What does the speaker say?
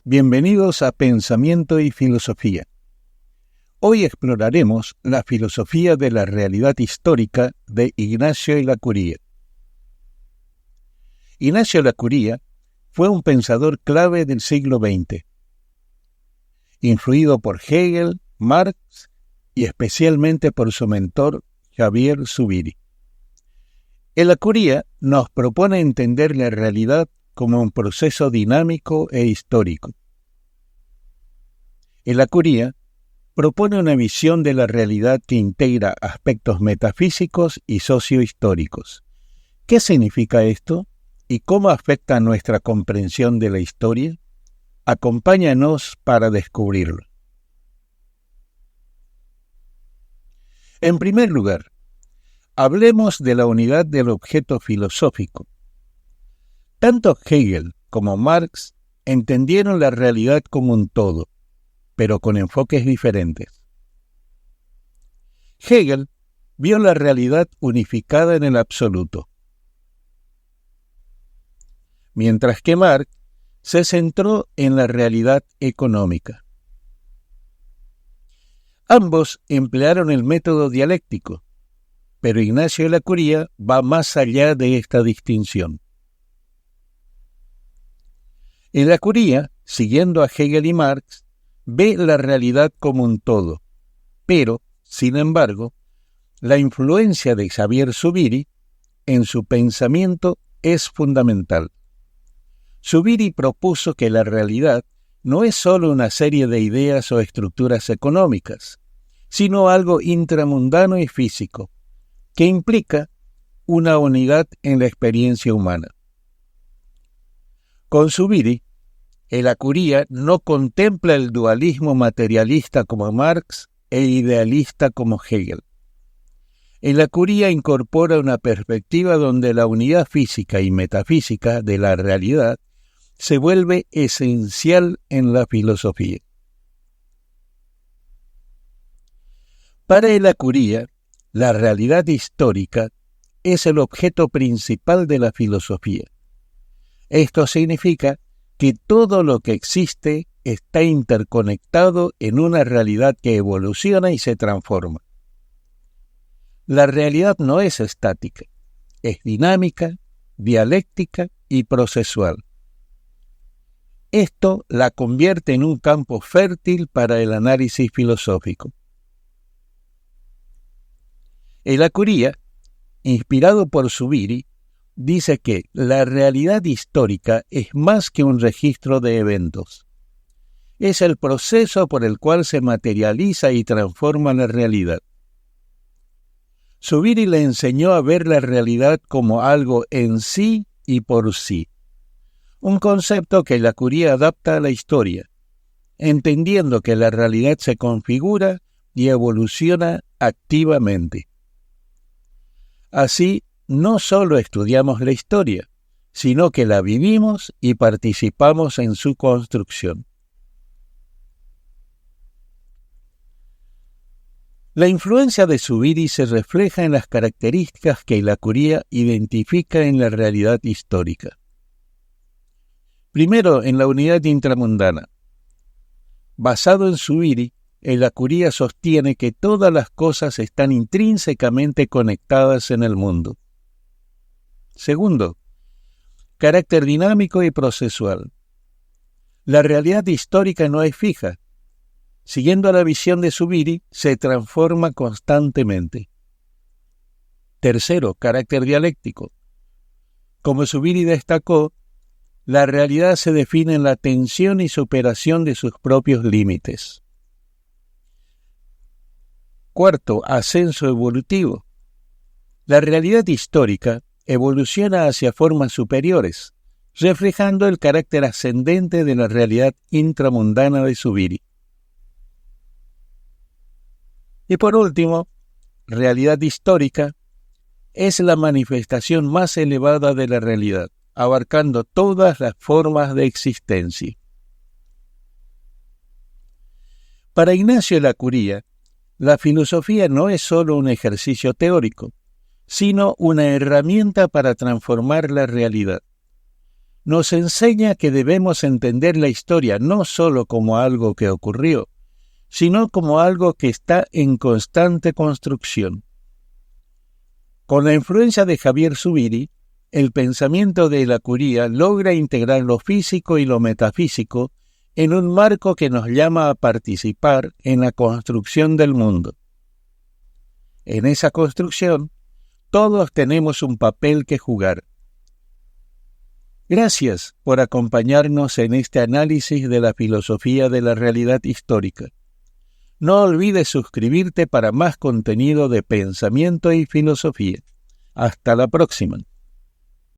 Bienvenidos a Pensamiento y Filosofía. Hoy exploraremos la filosofía de la realidad histórica de Ignacio Ellacuría. Ignacio Ellacuría fue un pensador clave del siglo XX, influido por Hegel, Marx y especialmente por su mentor Javier Zubiri. Ellacuría nos propone entender la realidad como un proceso dinámico e histórico. Ellacuría propone una visión de la realidad que integra aspectos metafísicos y sociohistóricos. ¿Qué significa esto y cómo afecta a nuestra comprensión de la historia? Acompáñanos para descubrirlo. En primer lugar, hablemos de la unidad del objeto filosófico. Tanto Hegel como Marx entendieron la realidad como un todo, pero con enfoques diferentes. Hegel vio la realidad unificada en el absoluto, mientras que Marx se centró en la realidad económica. Ambos emplearon el método dialéctico, pero Ignacio Ellacuría va más allá de esta distinción. Ellacuría, siguiendo a Hegel y Marx, ve la realidad como un todo, pero, sin embargo, la influencia de Javier Zubiri en su pensamiento es fundamental. Zubiri propuso que la realidad no es solo una serie de ideas o estructuras económicas, sino algo intramundano y físico, que implica una unidad en la experiencia humana. Con Zubiri, Ellacuría no contempla el dualismo materialista como Marx e idealista como Hegel. Ellacuría incorpora una perspectiva donde la unidad física y metafísica de la realidad se vuelve esencial en la filosofía. Para Ellacuría, la realidad histórica es el objeto principal de la filosofía. Esto significa que todo lo que existe está interconectado en una realidad que evoluciona y se transforma. La realidad no es estática, es dinámica, dialéctica y procesual. Esto la convierte en un campo fértil para el análisis filosófico. Ellacuría, inspirado por Zubiri, dice que la realidad histórica es más que un registro de eventos. Es el proceso por el cual se materializa y transforma la realidad. Zubiri le enseñó a ver la realidad como algo en sí y por sí, un concepto que Ellacuría adapta a la historia, entendiendo que la realidad se configura y evoluciona activamente. Así, no solo estudiamos la historia, sino que la vivimos y participamos en su construcción. La influencia de Zubiri se refleja en las características que Ellacuría identifica en la realidad histórica. Primero, en la unidad intramundana. Basado en Zubiri, Ellacuría sostiene que todas las cosas están intrínsecamente conectadas en el mundo. Segundo, carácter dinámico y procesual. La realidad histórica no es fija. Siguiendo a la visión de Zubiri, se transforma constantemente. Tercero, carácter dialéctico. Como Zubiri destacó, la realidad se define en la tensión y superación de sus propios límites. Cuarto, ascenso evolutivo. La realidad histórica evoluciona hacia formas superiores, reflejando el carácter ascendente de la realidad intramundana de Zubiri. Y por último, realidad histórica es la manifestación más elevada de la realidad, abarcando todas las formas de existencia. Para Ignacio Ellacuría, la filosofía no es solo un ejercicio teórico, sino una herramienta para transformar la realidad. nos enseña que debemos entender la historia no solo como algo que ocurrió, sino como algo que está en constante construcción. Con la influencia de Javier Zubiri, el pensamiento de la Curía logra integrar lo físico y lo metafísico en un marco que nos llama a participar en la construcción del mundo. En esa construcción, todos tenemos un papel que jugar. Gracias por acompañarnos en este análisis de la filosofía de la realidad histórica. No olvides suscribirte para más contenido de pensamiento y filosofía. Hasta la próxima.